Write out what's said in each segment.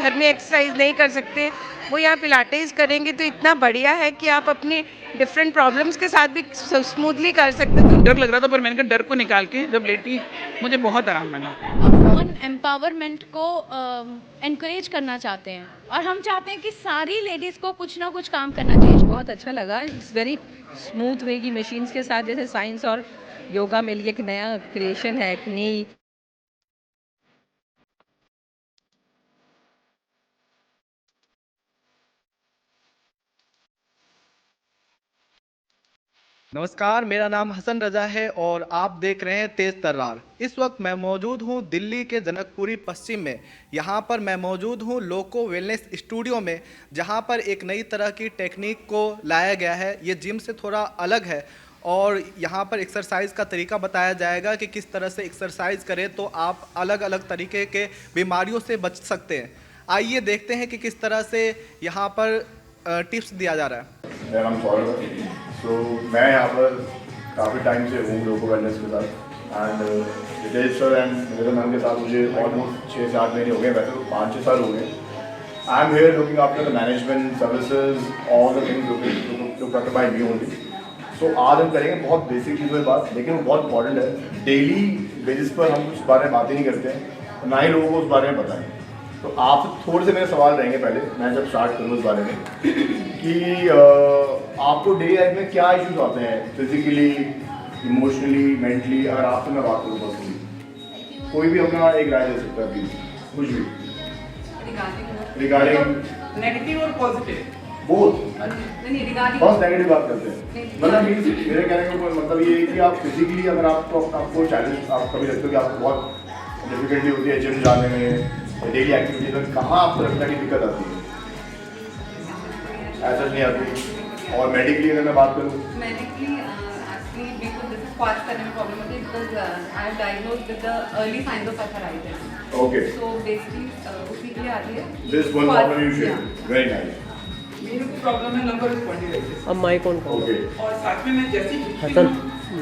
घर में एक्सरसाइज नहीं कर सकते, वो यहाँ पिलाटेस करेंगे तो इतना बढ़िया है कि आप अपने डिफरेंट प्रॉब्लम्स के साथ भी स्मूथली कर सकते हो। डर लग रहा था पर मैंने कहा डर को निकाल के जब लेटी मुझे बहुत आराम मिला। वुमेन एम्पावरमेंट को एनकरेज करना चाहते हैं और हम चाहते हैं कि सारी लेडीज़ को कुछ ना कुछ काम करना चाहिए। बहुत अच्छा लगा। इट्स वेरी स्मूथ वे की मशीन्स के साथ जैसे साइंस और योगा मिलके एक नया क्रिएशन है, एक नई नमस्कार, मेरा नाम हसन रजा है और आप देख रहे हैं तेज तर्रार। इस वक्त मैं मौजूद हूं दिल्ली के जनकपुरी पश्चिम में। यहां पर मैं मौजूद हूं लोको वेलनेस स्टूडियो में, जहां पर एक नई तरह की टेक्निक को लाया गया है। ये जिम से थोड़ा अलग है और यहाँ पर एक्सरसाइज का तरीका बताया जाएगा कि किस तरह से एक्सरसाइज करें तो आप अलग अलग तरीके के बीमारियों से बच सकते हैं। आइए देखते हैं कि किस तरह से यहाँ पर टिप्स दिया जा रहा है। मेरा नाम सौरभ है। सो मैं यहाँ पर काफ़ी टाइम से हूँ लोको वेलनेस के साथ एंड रितेश सर एंड मेरे मैम के साथ मुझे ऑलमोस्ट 6 से 8 महीने हो गए, वैसे तो 5-6 साल हो गए। I am here looking after the management services all the things look after by me only. So आज हम करेंगे बहुत बेसिक चीज़ों की बात, लेकिन वो बहुत इंपॉर्टेंट है। डेली बेसिस पर हम उस बारे में बातें नहीं करते हैं, ना ही लोगों को उस बारे में पता है। तो आपसे थोड़े से मेरे सवाल रहेंगे पहले मैं जब स्टार्ट करूँ उस बारे में कि आपको डेली लाइफ में क्या इश्यूज आते हैं, फिजिकली, इमोशनली, मेंटली। अगर आपसे मैं बात करूँ पर्सनली, कोई भी अपना एक राय दे सकता है प्लीज, कुछ भी रिगार्डिंग नेगेटिव और पॉजिटिव बोथ। बस नेगेटिव बात करते हैं। मतलब मेरे कहने का मतलब ये है कि आप फिजिकली अगर आपको चैलेंज आप कभी लगता है कि आपको बहुत डिफिकल्टी होती है जिम जाने में, डेली एक्टिविटीज में, कहाँ आपको लगता है कि दिक्कत आती है? ऐसा नहीं आती। और मेडिकली अगर मैं बात करूँ, Medically, actually, because this is squats करने में problem होती है because I am diagnosed with the early signs of arthritis. Okay, So basically, उसी के लिए आती है। This one problem you share, very nice. मेरे को प्रॉब्लम है लंबर स्पॉन्डिलाइटिस अब माइक ऑन ओके, और साथ में मैं जैसी हसन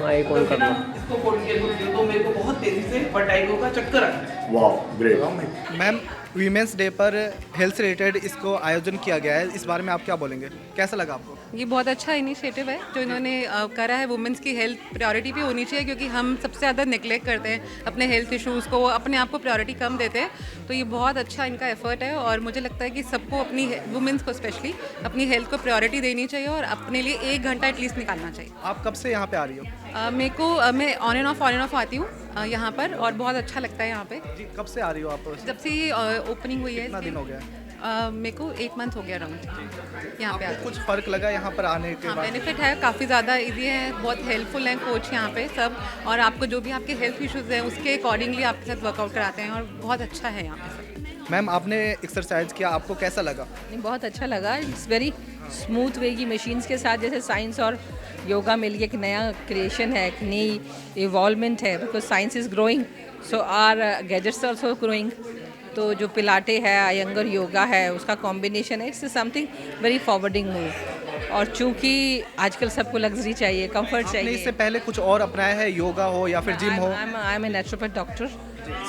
माइक ऑन ना करना। इसको फोल्ड किया तो मेरे को बहुत तेजी से वर्टाइगो का चक्कर आता है। Wow, great. Ma'am, women's day पर हेल्थ से रिलेटेड इसको आयोजन किया गया है, इस बारे में आप क्या बोलेंगे? कैसा लगा आपको? ये बहुत अच्छा इनिशिएटिव है जो इन्होंने करा है। वुमेंस की हेल्थ प्रायोरिटी भी होनी चाहिए क्योंकि हम सबसे ज़्यादा नेग्लेक्ट करते हैं अपने हेल्थ इश्यूज़ को, अपने आप को प्रायोरिटी कम देते हैं। तो ये बहुत अच्छा इनका एफर्ट है और मुझे लगता है कि सबको अपनी वुमेंस को स्पेशली अपनी हेल्थ को प्रायोरिटी देनी चाहिए और अपने लिए 1 घंटा एटलीस्ट निकालना चाहिए। आप कब से यहाँ पे आ रही हो? मेरे को मैं ऑन एंड ऑफ आती हूँ यहाँ पर और बहुत अच्छा लगता है यहाँ पे। जी, कब से आ रही हो आप? जब से ये ओपनिंग हुई है कितना दिन हो गया? मेरे को 1 मंथ हो गया राउंड यहाँ पे आपको कुछ फर्क लगा यहाँ पर आने के हाँ, बाद? बेनिफिट है, काफ़ी ज़्यादा इजी है, बहुत हेल्पफुल हैं कोच यहाँ पे सब, और आपको जो भी आपके हेल्थ इश्यूज़ हैं उसके अकॉर्डिंगली आपके साथ वर्कआउट कराते हैं और बहुत अच्छा है यहाँ पे सब। मैम, आपने एक्सरसाइज किया, आपको कैसा लगा? नहीं, बहुत अच्छा लगा। इट्स वेरी स्मूथ वे की मशीन्स के साथ जैसे साइंस और योगा मिलके एक नया क्रिएशन है, एक नई इवॉल्वमेंट है, because science is growing, so are gadgets also growing. तो जो पिलाटे है, अयंगर योगा है, उसका कॉम्बिनेशन है, it's something very forwarding move. और चूंकि आजकल सबको लग्जरी चाहिए, कंफर्ट आपने चाहिए। इससे पहले कुछ और अपनाया है, योगा हो या फिर जिम हो? I am a naturopath doctor,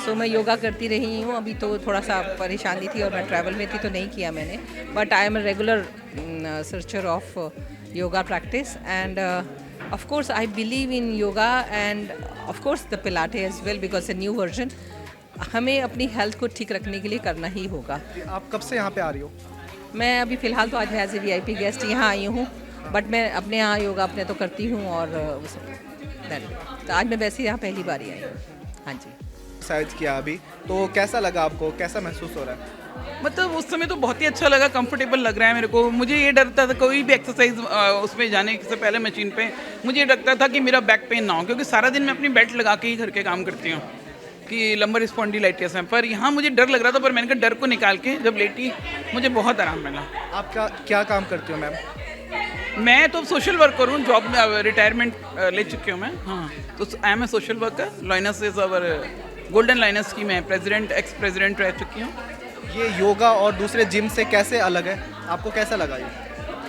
so मैं योगा करती रही हूँ। अभी तो थोड़ा सा परेशानी थी और मैं ट्रैवल में थी तो नहीं किया मैंने, but I am a regular searcher of yoga practice and of course I believe in yoga and of course the pilates as well because a new version. हमें अपनी हेल्थ को ठीक रखने के लिए करना ही होगा। आप कब से यहाँ पे आ रही हो? मैं अभी फ़िलहाल तो आज मैं एज ए VIP गेस्ट यहाँ आई हूँ, बट मैं अपने यहाँ योगा अपने तो करती हूँ और वो सब। तो आज मैं वैसे यहाँ पहली बार ही आई हूँ। हाँ जी, एक्सरसाइज किया अभी, तो कैसा लगा आपको? कैसा महसूस हो रहा है? मतलब उस समय तो बहुत ही अच्छा लगा, कंफर्टेबल लग रहा है मेरे को। मुझे ये डर था कोई भी एक्सरसाइज उसमें जाने से पहले मशीन पे मुझे ये लगता था कि मेरा बैक पेन ना हो, क्योंकि सारा दिन मैं अपनी बेल्ट लगा के ही घर के काम करती हूँ कि लंबर स्पॉन्डिलाइटिस है। पर यहाँ मुझे डर लग रहा था, पर मैंने कहा डर को निकाल के जब लेटी मुझे बहुत आराम मिला। आप क्या काम करती हो मैम? मैं तो सोशल वर्कर हूँ, जॉब में रिटायरमेंट ले चुकी हूँ मैं। हाँ, तो I am a social worker. Lioness is our golden lioness की मैं प्रेसिडेंट, एक्स प्रेसिडेंट रह चुकी हूँ। ये योगा और दूसरे जिम से कैसे अलग है? आपको कैसा लगा ये?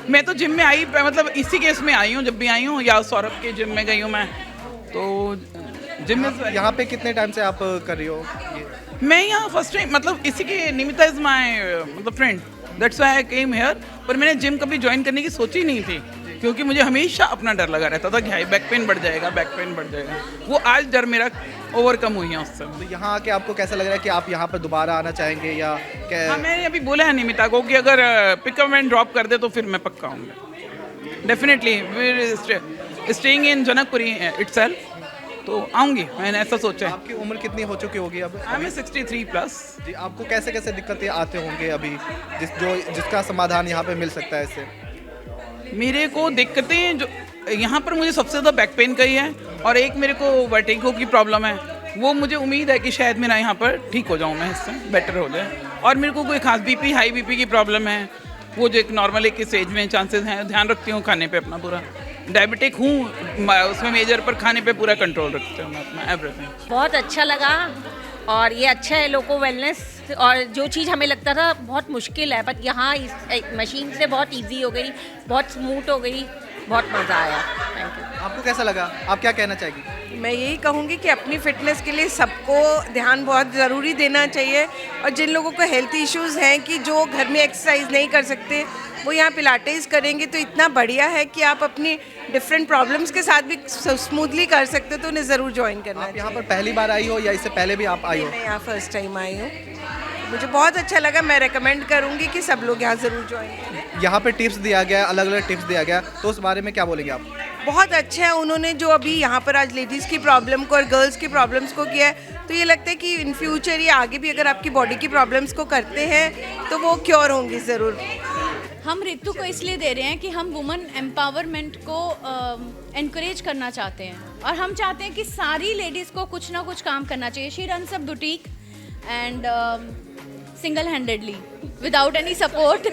मैं तो जिम में आई, मतलब इसी केस में आई हूँ, जब भी आई हूँ, या सौरभ के जिम में गई हूँ मैं। तो जिम में यहाँ पे कितने टाइम से आप कर रही हो ये? मैं यहाँ फर्स्ट टाइम मतलब इसी के निमित्ता इज माय मतलब friend, that's why I came here. पर मैंने जिम कभी ज्वाइन करने की सोची नहीं थी, क्योंकि मुझे हमेशा अपना डर लगा रहता था कि हाई बैक पेन बढ़ जाएगा, बैक पेन बढ़ जाएगा। वो आज डर मेरा ओवरकम हुई है उससे। तो यहाँ आके आपको कैसा लग रहा है कि आप यहाँ पर दोबारा आना चाहेंगे या हाँ, मैंने अभी बोला है निमिता को कि अगर पिकअप एंड ड्रॉप कर दे तो फिर मैं पक्का आऊँगा definitely. Staying in Janakpuri itself, तो आऊँगी, मैंने ऐसा सोचा है। आपकी उम्र कितनी हो चुकी होगी अब? I am 63+। जी, आपको कैसे कैसे दिक्कतें आते होंगे अभी जिसका समाधान यहाँ पे मिल सकता है इससे? मेरे को दिक्कतें जो यहाँ पर मुझे सबसे ज़्यादा बैक पेन का ही है, और एक मेरे को वर्टिगो की प्रॉब्लम है। वो मुझे उम्मीद है कि शायद मेरा यहाँ पर ठीक हो जाऊँ, मैं इससे बेटर हो जाए। और मेरे को कोई खास बीपी, हाई बीपी की प्रॉब्लम है, वो जो एक नॉर्मल एक एज में चांसेस हैं। ध्यान रखती हूँ खाने पे अपना, पूरा डायबिटिक हूँ उसमें मेजर, पर खाने पे पूरा कंट्रोल रखती हूँ मैं अपना एवरीथिंग। बहुत अच्छा लगा, और ये अच्छा है लोको वेलनेस। और जो चीज़ हमें लगता था बहुत मुश्किल है, बट यहाँ इस मशीन से बहुत इजी हो गई, बहुत स्मूथ हो गई, बहुत मज़ा आया। Thank you. आपको कैसा लगा? आप क्या कहना चाहेगी? मैं यही कहूँगी कि अपनी फिटनेस के लिए सबको ध्यान बहुत ज़रूरी देना चाहिए। और जिन लोगों को हेल्थ इश्यूज़ हैं कि जो घर में एक्सरसाइज नहीं कर सकते, वो यहाँ पिलाटेस करेंगे तो इतना बढ़िया है कि आप अपनी डिफरेंट प्रॉब्लम्स के साथ भी स्मूथली कर सकते हो। तो उन्हें ज़रूर ज्वाइन करना आप चाहिए। यहाँ पर पहली बार आई हो या इससे पहले भी आप आई हो? मैं यहाँ फर्स्ट टाइम आई हूँ, मुझे बहुत अच्छा लगा। मैं रेकमेंड करूँगी कि सब लोग यहाँ ज़रूर ज्वाइन करें। यहाँ पे टिप्स दिया गया है, अलग अलग टिप्स दिया गया, तो उस बारे में क्या बोलेंगे आप? बहुत अच्छा है उन्होंने जो अभी यहाँ पर आज लेडीज़ की प्रॉब्लम को और गर्ल्स की प्रॉब्लम्स को किया है। तो ये लगता है कि इन फ्यूचर ये आगे भी अगर आपकी बॉडी की प्रॉब्लम्स को करते हैं तो वो क्योर होंगी ज़रूर। हम ऋतु को इसलिए दे रहे हैं कि हम वुमेन एम्पावरमेंट को एनकरेज करना चाहते हैं, और हम चाहते हैं कि सारी लेडीज़ को कुछ ना कुछ काम करना चाहिए। She runs a boutique and single handedly without any support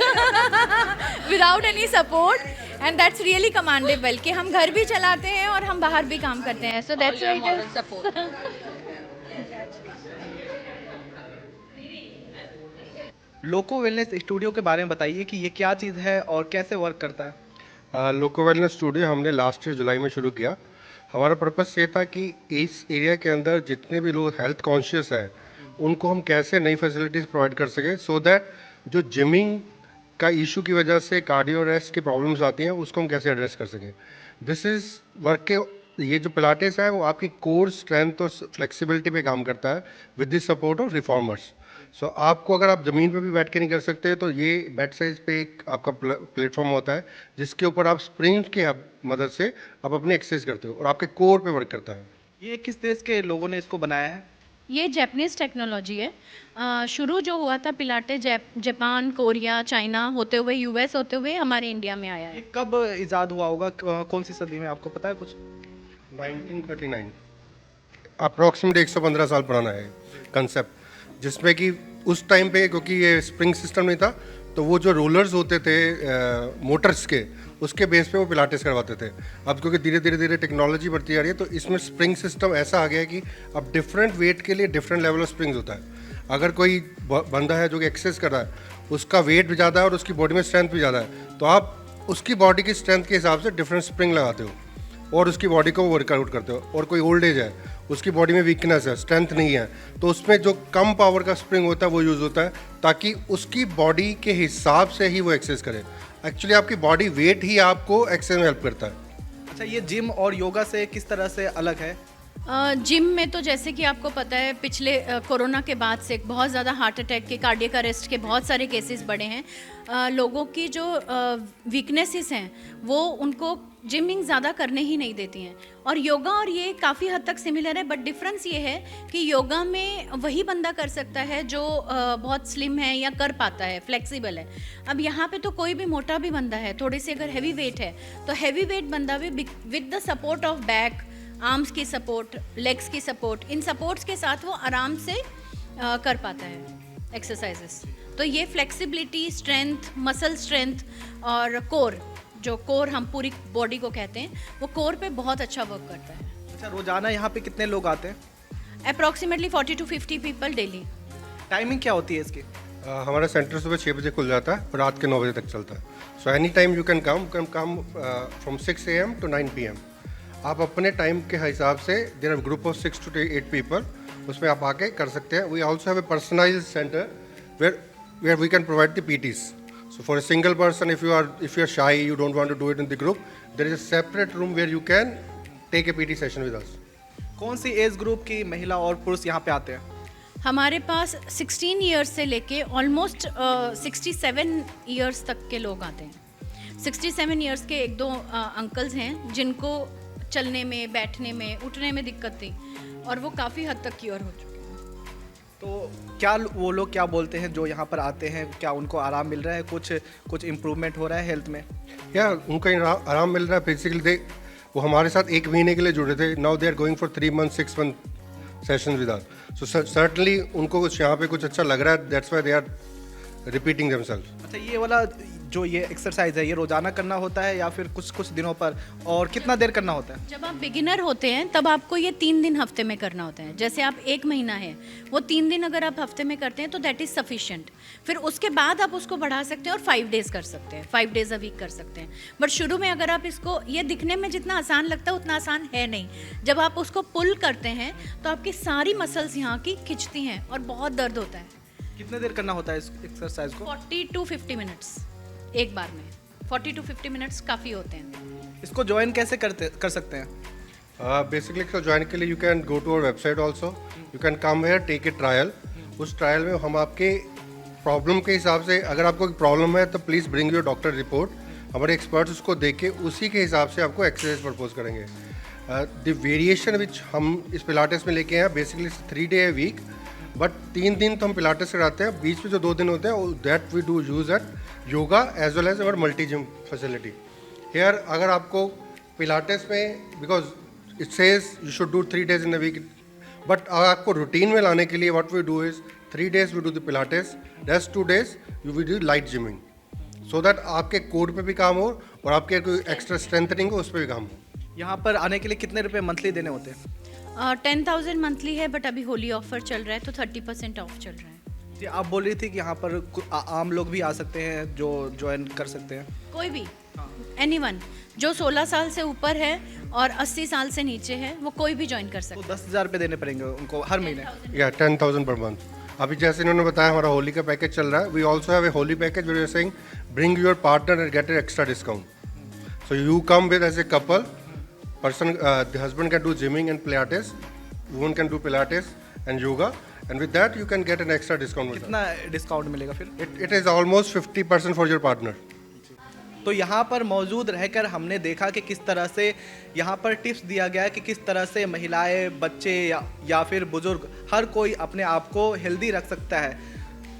without any support, and that's really commendable कि हम घर भी चलाते हैं और हम बाहर भी काम करते हैं। So that's why it is support. Loco wellness studio के बारे में बताइए कि ये क्या चीज़ है और कैसे वर्क करता है? लोको वेलनेस स्टूडियो हमने लास्ट ईयर जुलाई में शुरू किया। हमारा पर्पस ये था कि इस एरिया के अंदर जितने भी लोग हेल्थ कॉन्शियस हैं उनको हम कैसे नई फैसिलिटीज़ प्रोवाइड कर सकें, सो दैट जो जिमिंग का इशू की वजह से कार्डियो रेस्ट की प्रॉब्लम्स आती हैं उसको हम कैसे एड्रेस कर सकें। दिस इज़ वर्क के ये जो पिलाटेस है वो आपकी कोर स्ट्रेंथ और फ्लेक्सिबिलिटी पे काम करता है with the support of reformers. So आपको अगर आप ज़मीन पे भी बैठ के नहीं कर सकते तो ये बेड साइज पे एक आपका प्लेटफॉर्म होता है जिसके ऊपर आप स्प्रिंग की मदद से आप अपनी एक्सरसाइज करते हो और आपके कोर पे वर्क करता है। ये किस देश के लोगों ने इसको बनाया है? ये जापानीज़ टेक्नोलॉजी है। शुरू जो हुआ था पिलाटे जापान, कोरिया, चाइना होते हुए यूएस होते हुए हमारे इंडिया में आया है। ये कब इजाद हुआ होगा, कौन सी सदी में, आपको पता है कुछ? 1939 अप्रॉक्सीमेट 115 साल पुराना है कंसेप्ट, जिसमें कि उस टाइम पे क्योंकि ये स्प्रिंग सिस्टम नहीं था तो वो जो रोलर्स होते थे मोटर्स के उसके बेस पे वो पिलाटेस करवाते थे। अब क्योंकि धीरे धीरे टेक्नोलॉजी बढ़ती जा रही है तो इसमें स्प्रिंग सिस्टम ऐसा आ गया है कि अब डिफरेंट वेट के लिए डिफरेंट लेवल ऑफ स्प्रिंग्स होता है। अगर कोई बंदा है जो कि एक्सरसाइज कर रहा है उसका वेट भी ज़्यादा है और उसकी बॉडी में स्ट्रेंथ भी ज़्यादा है तो आप उसकी बॉडी की स्ट्रेंथ के हिसाब से डिफरेंट स्प्रिंग लगाते हो और उसकी बॉडी को वर्कआउट करते हो। और कोई ओल्ड एज है उसकी बॉडी में वीकनेस है, स्ट्रेंथ नहीं है, तो उसमें जो कम पावर का स्प्रिंग होता है वो यूज़ होता है ताकि उसकी बॉडी के हिसाब से ही वो एक्सरसाइज करे। एक्चुअली आपकी बॉडी वेट ही आपको एक्सरसाइज में हेल्प करता है। अच्छा, ये जिम और योगा से किस तरह से अलग है? जिम में तो जैसे कि आपको पता है पिछले कोरोना के बाद से बहुत ज़्यादा हार्ट अटैक के, कार्डियक अरेस्ट के बहुत सारे केसेस बढ़े हैं। लोगों की जो वीकनेसेस हैं वो उनको जिमिंग ज़्यादा करने ही नहीं देती हैं। और योगा और ये काफ़ी हद तक सिमिलर है, बट डिफरेंस ये है कि योगा में वही बंदा कर सकता है जो बहुत स्लिम है या कर पाता है, फ्लेक्सिबल है। अब यहाँ पे तो कोई भी मोटा भी बंदा है, थोड़ी सी अगर हैवी वेट है तो हैवी वेट बंदा भी with the support of back, arms की सपोर्ट, लेग्स की सपोर्ट, इन सपोर्ट्स के साथ वो आराम से कर पाता है एक्सरसाइजेस। तो ये फ्लेक्सिबिलिटी, स्ट्रेंथ, मसल स्ट्रेंथ और कोर, जो कोर हम पूरी बॉडी को कहते हैं, वो कोर पे बहुत अच्छा वर्क करता है। अच्छा, रोजाना यहाँ पे कितने लोग आते हैं? Approximately 40 to 50 people daily. Timing क्या होती है इसकी? हमारा सेंटर सुबह 6 बजे खुल जाता है और रात के 9 बजे तक चलता है। So any time you can come from 6 AM to 9 PM। आप अपने टाइम के हिसाब से, there are group of 6 to 8 people, उसमें आप आके कर सकते हैं. We also have a personalised centre where we can provide the PTs. So for a single person, if you are shy, you don't want to do it in the group, there is a separate room where you can take a PT session with us. कौन सी age group की महिला और पुरुष यहाँ पे आते हैं? हमारे पास 16 ईयर्स से लेके ऑलमोस्ट 67 ईयर्स तक के लोग आते हैं. 67 ईयर्स के एक दो अंकल्स हैं जिनको चलने में, बैठने में, उठने में दिक्कत थी और वो काफ़ी हद तक क्योर हो चुके हैं. तो क्या वो लोग क्या बोलते हैं जो यहाँ पर आते हैं? क्या उनको आराम मिल रहा है? कुछ इम्प्रूवमेंट हो रहा है हेल्थ में? या उनको आराम मिल रहा है. बेसिकली वो हमारे साथ 1 महीने के लिए जुड़े थे. Now they are going for 3 months 6 month session with us. So certainly उनको कुछ यहाँ पे कुछ अच्छा लग रहा है. That's why they are repeating themselves. अच्छा, ये वाला जो ये एक्सरसाइज है ये रोजाना करना होता है या फिर कुछ दिनों पर, और कितना देर करना होता है? जब आप बिगिनर होते हैं तब आपको ये 3 दिन हफ्ते में करना होता है. जैसे आप 1 महीना है, वो 3 दिन अगर आप हफ्ते में करते हैं तो दैट इज़ सफिशिएंट. फिर उसके बाद आप उसको बढ़ा सकते हैं और 5 डेज कर सकते हैं, 5 डेज अ वीक कर सकते हैं. बट शुरू में अगर आप इसको, ये दिखने में जितना आसान लगता है उतना आसान है नहीं. जब आप उसको पुल करते हैं तो आपकी सारी मसल्स यहाँ की खिंचती हैं और बहुत दर्द होता है. कितने देर करना होता है इस एक्सरसाइज को? 40 to 50 मिनट्स एक बार में. 40 to 50 मिनट्स काफ़ी होते हैं. इसको ज्वाइन कैसे कर सकते हैं? बेसिकली इसको ज्वाइन के लिए you can go to our website also. You can come here, take a trial. उस ट्रायल में हम आपके प्रॉब्लम के हिसाब से, अगर आपको कोई प्रॉब्लम है तो please bring your doctor report. हमारे एक्सपर्ट्स उसको देख के उसी के हिसाब से आपको एक्सरसाइज प्रपोज करेंगे. द वेरिएशन विच हम इस पिलाटेस में लेके हैं basically 3 day a week. But 3 दिन तो हम पिलाटेस कराते हैं. बीच में जो 2 दिन होते हैं that we do use at yoga as well as our multi gym facility. Here अगर आपको पिलाटेस में, because it says you should do 3 days in the week, but आपको रूटीन में लाने के लिए what we do is 3 days we do the pilates, rest 2 days you we do light gyming, so that आपके core पे भी काम हो और आपके कोई एक्स्ट्रा स्ट्रेंथनिंग हो उस पर भी काम हो. यहाँ पर आने के लिए कितने रुपए मंथली देने होते हैं? 10,000 मंथली है, बट अभी होली ऑफर चल रहा है तो 30% ऑफ चल रहा है. जी, आप बोल रही थी कि यहाँ पर आम लोग भी आ सकते हैं जो ज्वाइन कर सकते हैं. कोई भी, एनीवन जो 16 साल से ऊपर है और 80 साल से नीचे है वो कोई भी ज्वाइन कर तो सकता है. 10,000 रुपये देने पड़ेंगे उनको हर महीने? या 10,000 पर मंथ. अभी जैसे इन्होंने बताया हमारा होली का पैकेज चल रहा है. We also have a Holi package where we are saying bring your partner and get a extra discount. So you come with as a couple person, the husband can do gymming and pilates, woman can do pilates and yoga, and with that you can get an extra discount. कितना discount मिलेगा फिर? It is almost 50% for your partner. तो यहाँ पर मौजूद रहकर हमने देखा कि किस तरह से यहाँ पर टिप्स दिया गया है कि किस तरह से महिलाएं, बच्चे या फिर बुजुर्ग हर कोई अपने आप को हेल्दी रख सकता है.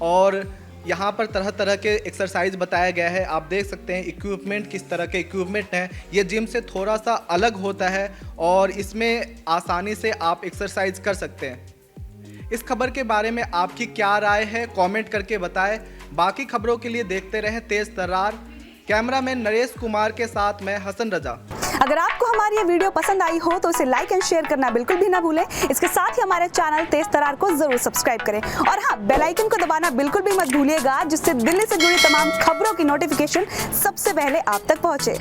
और यहाँ पर तरह तरह के एक्सरसाइज बताया गया है. आप देख सकते हैं इक्विपमेंट किस तरह के इक्विपमेंट हैं. ये जिम से थोड़ा सा अलग होता है और इसमें आसानी से आप एक्सरसाइज कर सकते हैं. इस खबर के बारे में आपकी क्या राय है कमेंट करके बताएं. बाकी खबरों के लिए देखते रहें तेज तर्रार. कैमरामैन नरेश कुमार के साथ मैं हसन रजा. अगर आपको हमारी ये वीडियो पसंद आई हो तो इसे लाइक एंड शेयर करना बिल्कुल भी ना भूलें. इसके साथ ही हमारे चैनल तेज तर्रार को जरूर सब्सक्राइब करें और हाँ, बेल आइकन को दबाना बिल्कुल भी मत भूलिएगा जिससे दिल्ली से जुड़ी तमाम खबरों की नोटिफिकेशन सबसे पहले आप तक पहुंचे.